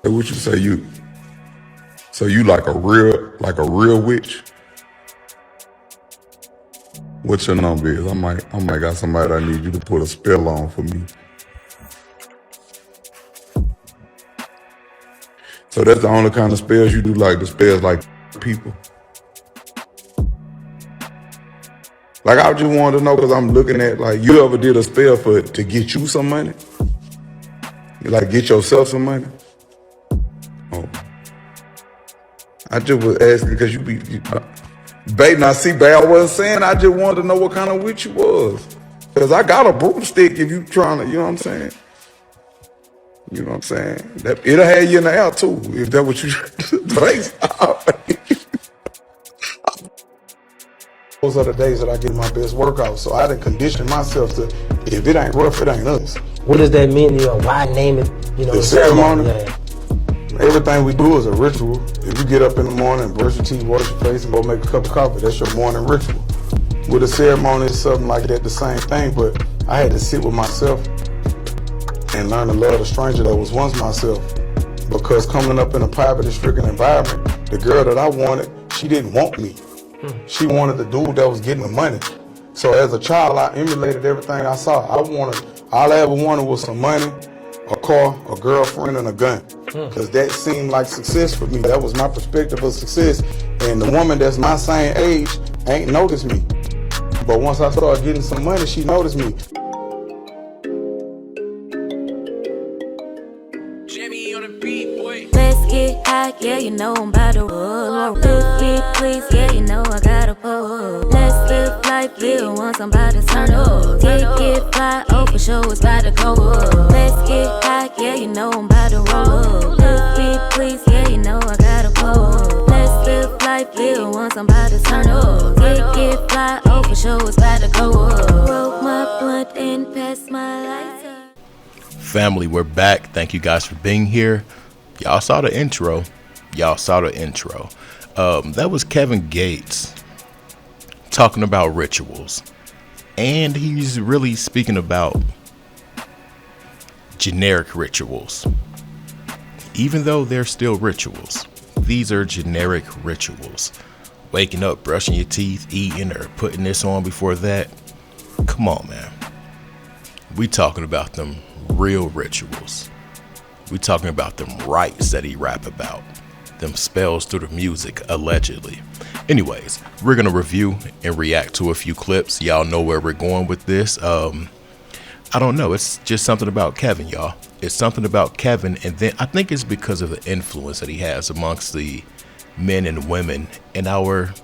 Hey, what you say you? So you like a real witch? What's your number is? I might got somebody I need you to put a spell on for me. So that's the only kind of spells you do, like the spells like people. Like I just wanted to know because I'm looking at like you ever did a spell to get you some money? Like get yourself some money? Oh, I just was asking because babe. Now see, babe, I wasn't saying. I just wanted to know what kind of witch you was. Cause I got a broomstick if you trying to, you know what I'm saying? You know what I'm saying? It'll have you in the air too, if that's what you Those are the days that I get my best workout. So I done condition myself to, if it ain't rough, it ain't us. What does that mean to you? Why name it, The ceremony? Yeah. Everything we do is a ritual. If you get up in the morning, brush your teeth, wash your face, and go make a cup of coffee, that's your morning ritual. With a ceremony, it's something like that, the same thing, but I had to sit with myself and learn to love the stranger that was once myself. Because coming up in a poverty-stricken environment, the girl that I wanted, she didn't want me. She wanted the dude that was getting the money. So as a child, I emulated everything I saw. All I ever wanted was some money, a car, a girlfriend, and a gun. Because that seemed like success for me. That was my perspective of success. And the woman that's my same age ain't noticed me. But once I started getting some money, she noticed me. Let's get high, yeah, you know I'm about to roll. Let's get please, yeah, you know I gotta pull. Let's live life, live once I'm about to turn up. Get fly, oh for sure it's about to go up. Let's get high, yeah, you know I'm about to roll. Let's get please, yeah, you know I gotta pull. Let's live life, live once I'm about to turn up. Get fly, oh for sure it's about to go up. Roll my blunt and pass my lighter. Family, we're back. Thank you guys for being here. Y'all saw the intro. That was Kevin Gates talking about rituals. And he's really speaking about generic rituals. Even though they're still rituals, these are generic rituals. Waking up, brushing your teeth, eating, or putting this on before that. Come on, man. We talking about them real rituals. We talking about them rites that he rap about. Them spells through the music, allegedly. Anyways, we're going to review and react to a few clips. Y'all know where we're going with this. I don't know. It's just something about Kevin, y'all. It's something about Kevin. And then I think it's because of the influence that he has amongst the men and women in our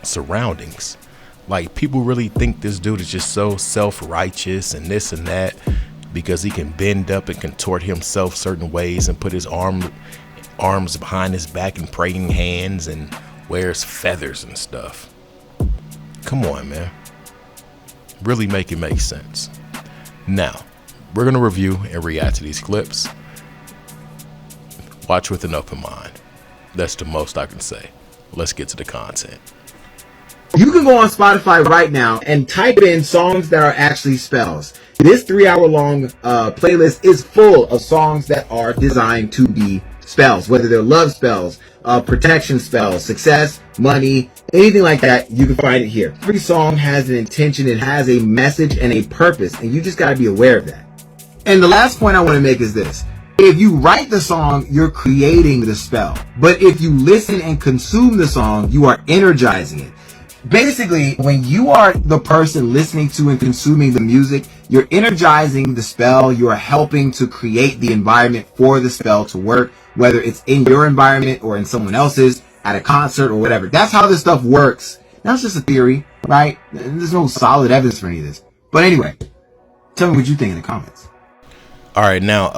surroundings. Like, people really think this dude is just so self-righteous and this and that because he can bend up and contort himself certain ways and put his arms behind his back and praying hands and wears feathers and stuff. Come on, man. Really make it make sense. Now, we're going to review and react to these clips. Watch with an open mind. That's the most I can say. Let's get to the content. You can go on Spotify right now and type in songs that are actually spells. This 3-hour-long playlist is full of songs that are designed to be spells, whether they're love spells, protection spells, success, money, anything like that. You can find it here. Every song has an intention, it has a message and a purpose, and you just got to be aware of that. And the last point I want to make is this. If you write the song, you're creating the spell. But if you listen and consume the song, you are energizing it. Basically, when you are the person listening to and consuming the music, you're energizing the spell. You are helping to create the environment for the spell to work, whether it's in your environment or in someone else's, at a concert or whatever. That's how this stuff works. That's just a theory, right? There's no solid evidence for any of this. But anyway, tell me what you think in the comments. All right, now,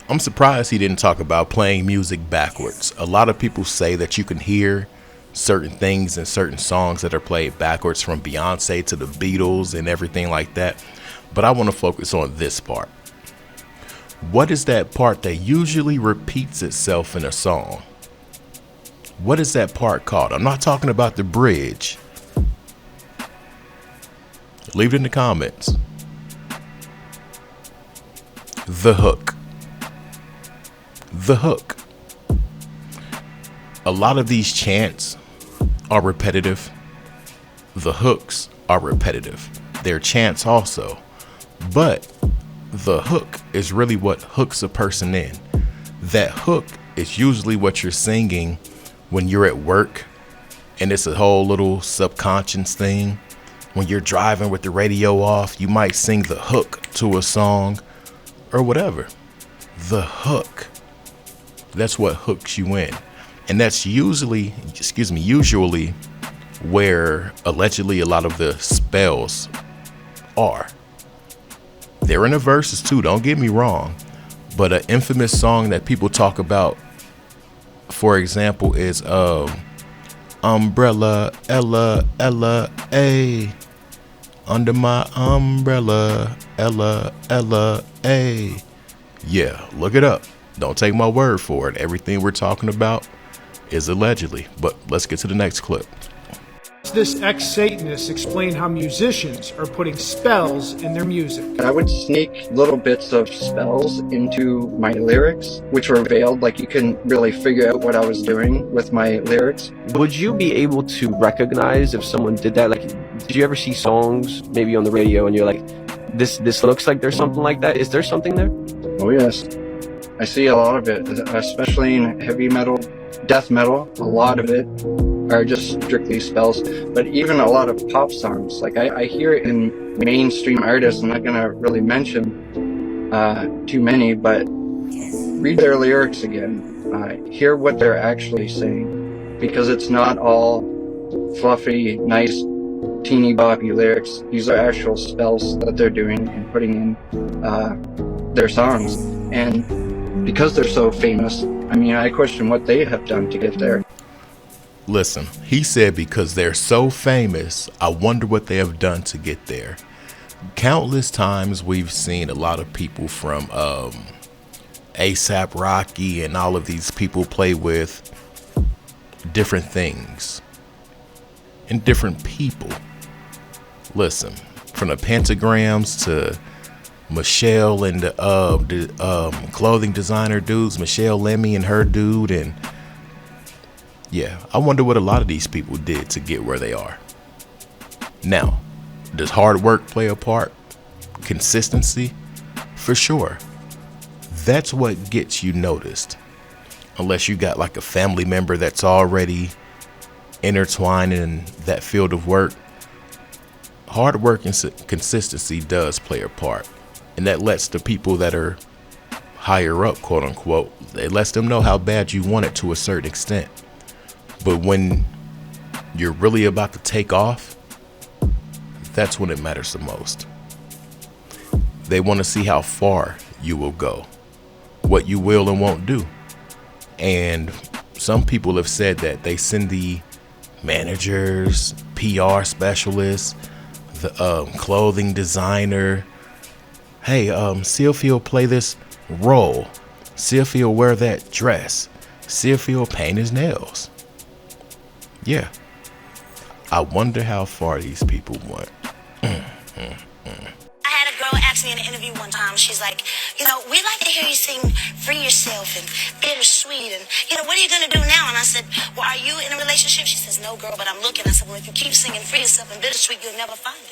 I'm surprised he didn't talk about playing music backwards. A lot of people say that you can hear certain things in certain songs that are played backwards, from Beyonce to the Beatles and everything like that. But I want to focus on this part. What is that part that usually repeats itself in a song? What is that part called? I'm not talking about the bridge. Leave it in the comments. The hook. The hook. A lot of these chants are repetitive. The hooks are repetitive. They're chants also. But the hook is really what hooks a person in. That hook is usually what you're singing when you're at work, and it's a whole little subconscious thing. When you're driving with the radio off, you might sing the hook to a song or whatever. The hook. That's what hooks you in. And that's usually where allegedly a lot of the spells are. They're in the verses too, don't get me wrong. But an infamous song that people talk about, for example, is Umbrella, Ella, Ella, A. Under my umbrella, Ella, Ella, A. Yeah, look it up. Don't take my word for it. Everything we're talking about is allegedly. But let's get to the next clip. This ex-Satanist explain how musicians are putting spells in their music. I would sneak little bits of spells into my lyrics, which were veiled, like you couldn't really figure out what I was doing with my lyrics. Would you be able to recognize if someone did that? Like, did you ever see songs maybe on the radio and you're like, this looks like there's something like that? Is there something there? Oh yes, I see a lot of it, especially in heavy metal, death metal. A lot of it are just strictly spells, but even a lot of pop songs. Like I hear it in mainstream artists. I'm not gonna really mention too many, but read their lyrics again. Hear what they're actually saying, because it's not all fluffy, nice, teeny boppy lyrics. These are actual spells that they're doing and putting in their songs. And because they're so famous, I mean, I question what they have done to get there. Listen, he said because they're so famous, I wonder what they have done to get there. Countless times we've seen a lot of people from A$AP Rocky and all of these people play with different things and different people. Listen, from the pentagrams to Michelle and the clothing designer dudes, Michelle Lemmy and her dude, and yeah, I wonder what a lot of these people did to get where they are. Now, does hard work play a part? Consistency? For sure. That's what gets you noticed. Unless you got like a family member that's already intertwined in that field of work. Hard work and consistency does play a part. And that lets the people that are higher up, quote unquote, it lets them know how bad you want it to a certain extent. But when you're really about to take off, that's when it matters the most. They want to see how far you will go, what you will and won't do. And some people have said that they send the managers, PR specialists, the clothing designer, hey, see if he'll play this role, see if he'll wear that dress, see if he'll paint his nails. Yeah, I wonder how far these people went. I had a girl ask me in an interview one time, she's like, we'd like to hear you sing Free Yourself and Bittersweet, and, what are you going to do now? And I said, well, are you in a relationship? She says, no, girl, but I'm looking. I said, well, if you keep singing Free Yourself and Bittersweet, you'll never find it.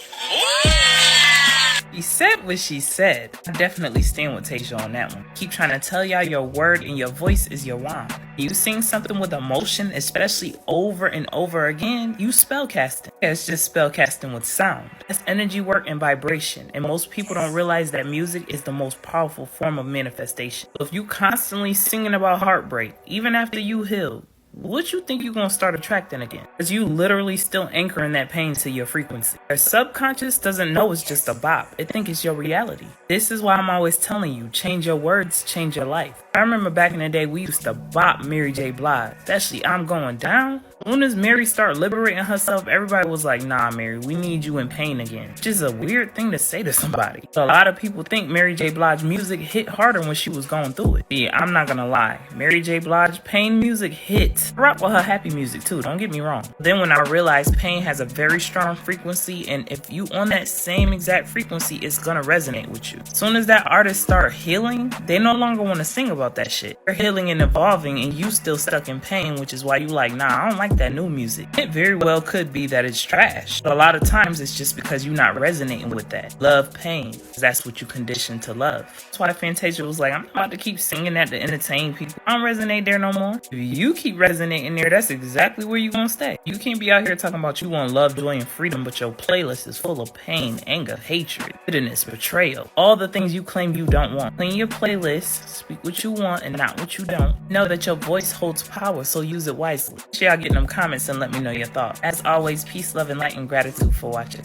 She said what she said. I definitely stand with Tasia on that one. Keep trying to tell y'all your word and your voice is your wand. You sing something with emotion, especially over and over again, you spellcasting. It's just spellcasting with sound. That's energy work and vibration, and most people don't realize that music is the most powerful form of manifestation. So if you constantly singing about heartbreak, even after you heal, what you think you're going to start attracting again? Because you literally still anchoring that pain to your frequency. Your subconscious doesn't know it's just a bop. It think it's your reality. This is why I'm always telling you, change your words, change your life. I remember back in the day, we used to bop Mary J. Blige, especially I'm Going Down. Soon as Mary started liberating herself, everybody was like, nah, Mary, we need you in pain again. Which is a weird thing to say to somebody. A lot of people think Mary J. Blige's music hit harder when she was going through it. Yeah, I'm not gonna lie. Mary J. Blige pain music hit. I rock with her happy music too, don't get me wrong. Then when I realized pain has a very strong frequency, and if you on that same exact frequency, it's gonna resonate with you. As soon as that artist start healing, they no longer want to sing about that shit. They're healing and evolving, and you still stuck in pain, which is why you like, nah, I don't like that new music. It very well could be that it's trash. But a lot of times it's just because you're not resonating with that. Love pain. That's what you conditioned to love. That's why Fantasia was like, I'm about to keep singing that to entertain people. I don't resonate there no more. If you keep resonating there, that's exactly where you gonna stay. You can't be out here talking about you want love, joy, and freedom, but your playlist is full of pain, anger, hatred, bitterness, betrayal. All the things you claim you don't want. Clean your playlist, speak what you want and not what you don't. Know that your voice holds power, so use it wisely. Make sure y'all get in them comments and let me know your thoughts. As always, peace, love, and light, and gratitude for watching.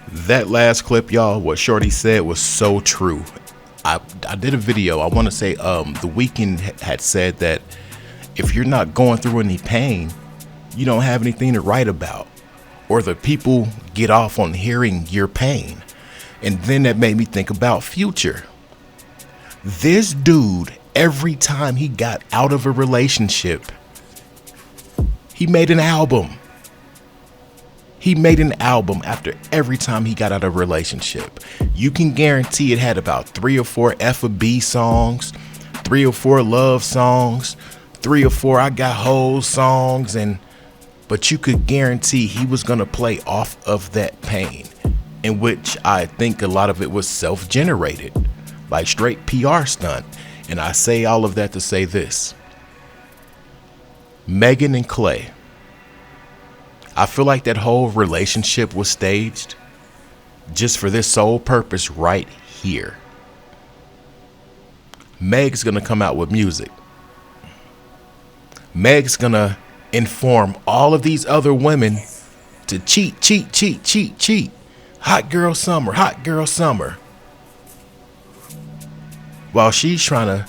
That last clip, y'all, what Shorty said was so true. I did a video, I want to say The Weeknd had said that if you're not going through any pain, you don't have anything to write about, or the people get off on hearing your pain. And then that made me think about Future. This dude, every time he got out of a relationship, he made an album. He made an album after every time he got out of a relationship. You can guarantee it had about 3 or 4 F&B songs, 3 or 4 love songs, 3 or 4 I Got Hoes songs, but you could guarantee he was gonna play off of that pain, in which I think a lot of it was self-generated, like straight PR stunt. And I say all of that to say this. Megan and Clay, I feel like that whole relationship was staged just for this sole purpose right here. Meg's gonna come out with music. Meg's gonna inform all of these other women to cheat, cheat, cheat, cheat, cheat. Hot girl summer, hot girl summer. While she's trying to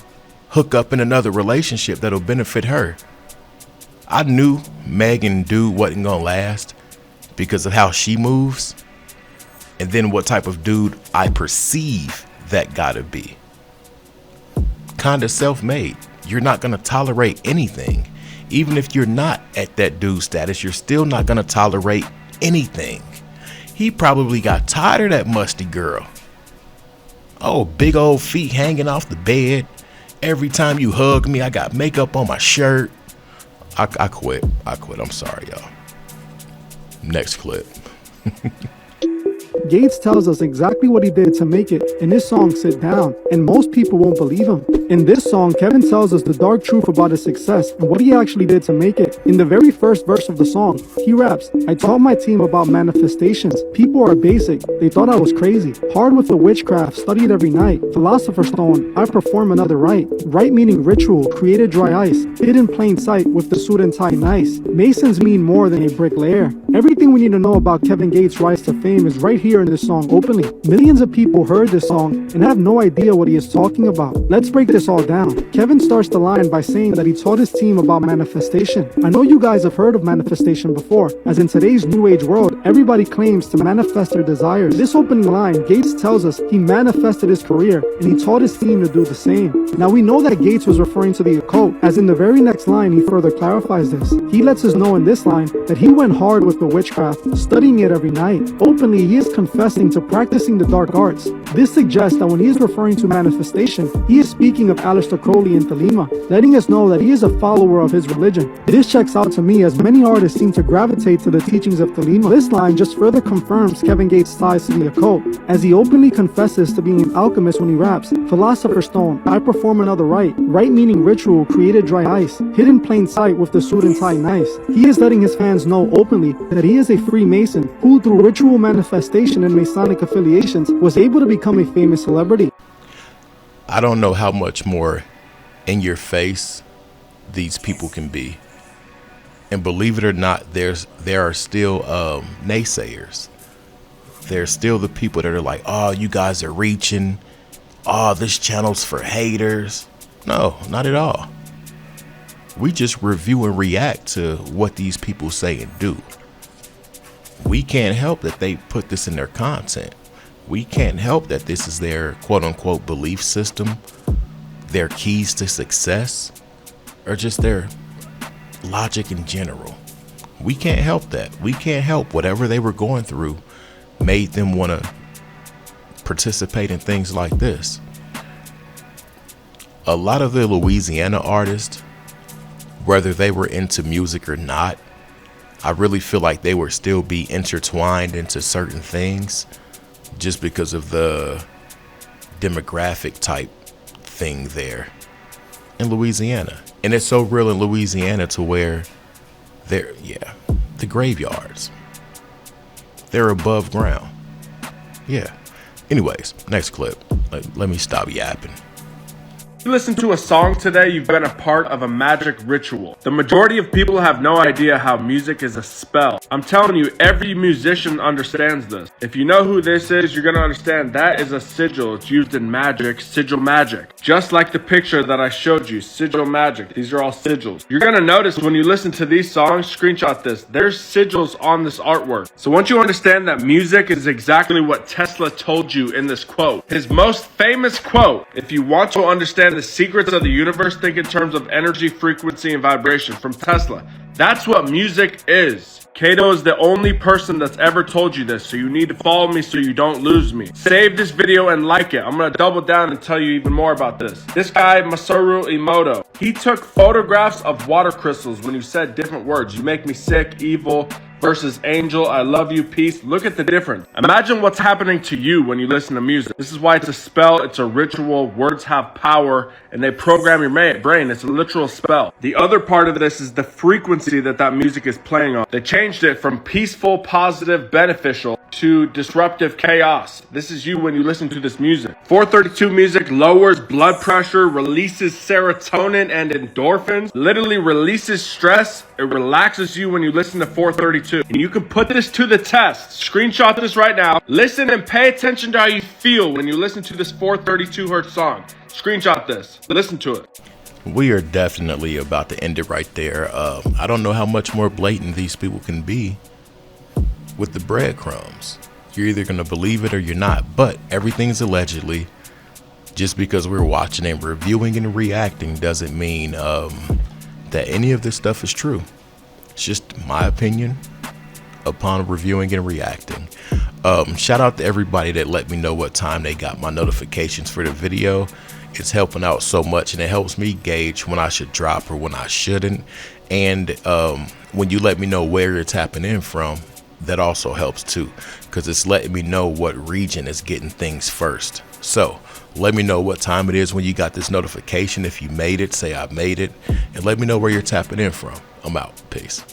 hook up in another relationship that'll benefit her. I knew Megan dude wasn't gonna last because of how she moves, and then what type of dude I perceive that gotta be. Kinda self-made. You're not gonna tolerate anything. Even if you're not at that dude status, you're still not gonna tolerate anything. He probably got tired of that musty girl. Oh, big old feet hanging off the bed. Every time you hug me, I got makeup on my shirt. I quit. I'm sorry, y'all. Next clip. Gates tells us exactly what he did to make it in his song Sit Down, and most people won't believe him. In this song, Kevin tells us the dark truth about his success and what he actually did to make it. In the very first verse of the song, he raps, I taught my team about manifestations. People are basic. They thought I was crazy. Hard with the witchcraft, studied every night. Philosopher's Stone, I perform another rite. Rite meaning ritual, created dry ice. Hid in plain sight with the suit and tie nice. Masons mean more than a bricklayer. Everything we need to know about Kevin Gates' rise to fame is right here in this song openly. Millions of people heard this song and have no idea what he is talking about. Let's break this all down. Kevin starts the line by saying that he taught his team about manifestation. I know you guys have heard of manifestation before, as in today's new age world, everybody claims to manifest their desires. This opening line, Gates tells us he manifested his career and he taught his team to do the same. Now we know that Gates was referring to the occult, as in the very next line he further clarifies this. He lets us know in this line that he went hard with the witchcraft, studying it every night. Openly, he is confessing to practicing the dark arts. This suggests that when he is referring to manifestation, he is speaking of Aleister Crowley and Thelema, letting us know that he is a follower of his religion. This checks out to me, as many artists seem to gravitate to the teachings of Thelema. This line just further confirms Kevin Gates' ties to the occult, as he openly confesses to being an alchemist when he raps, Philosopher's Stone, I perform another rite. Rite meaning ritual, created dry ice. Hid in plain sight with the suit and tie nice. He is letting his fans know openly that he is a Freemason who, through ritual manifestation and Masonic affiliations, was able to become a famous celebrity. I don't know how much more in your face these people can be. And believe it or not, there are still naysayers. There's still the people that are like, oh, you guys are reaching. Oh, this channel's for haters. No, not at all. We just review and react to what these people say and do. We can't help that they put this in their content. We can't help that this is their quote unquote belief system, their keys to success, or just their logic in general. We can't help that. We can't help whatever they were going through made them want to participate in things like this. A lot of the Louisiana artists, whether they were into music or not, I really feel like they would still be intertwined into certain things just because of the demographic type thing there in Louisiana. And it's so real in Louisiana to where the graveyards, they're above ground. Yeah. Anyways, next clip. Let me stop yapping. You listen to a song today, you've been a part of a magic ritual. The majority of people have no idea how music is a spell. I'm telling you, every musician understands this. If you know who this is, you're gonna understand that is a sigil. It's used in magic, sigil magic. Just like the picture that I showed you, sigil magic. These are all sigils. You're gonna notice when you listen to these songs, screenshot this, there's sigils on this artwork. So once you understand that music is exactly what Tesla told you in this quote, his most famous quote, if you want to understand the secrets of the universe, think in terms of energy, frequency, and vibration, from Tesla. That's what music is. Kato is the only person that's ever told you this, so you need to follow me so you don't lose me. Save this video and like it. I'm gonna double down and tell you even more about this. This guy, Masaru Emoto, he took photographs of water crystals when you said different words. You make me sick, evil, versus angel, I love you, peace. Look at the difference. Imagine what's happening to you when you listen to music. This is why it's a spell, it's a ritual. Words have power and they program your brain. It's a literal spell. The other part of this is the frequency that music is playing on. They changed it from peaceful, positive, beneficial to disruptive chaos. This is you when you listen to this music. 432 music lowers blood pressure, releases serotonin and endorphins, literally releases stress. It relaxes you when you listen to 432. And you can put this to the test. Screenshot this right now. Listen and pay attention to how you feel when you listen to this 432 hertz song. Screenshot this. Listen to it. We are definitely about to end it right there. I don't know how much more blatant these people can be with the breadcrumbs. You're either going to believe it or you're not. But everything's allegedly. Just because we're watching and reviewing and reacting doesn't mean that any of this stuff is true. It's just my opinion upon reviewing and reacting. Shout out to everybody that let me know what time they got my notifications for the video. It's helping out so much, and it helps me gauge when I should drop or when I shouldn't. And when you let me know where you're tapping in from, that also helps too, because it's letting me know what region is getting things first. So let me know what time it is when you got this notification. If you made it, say I made it, and let me know where you're tapping in from. I'm out. Peace.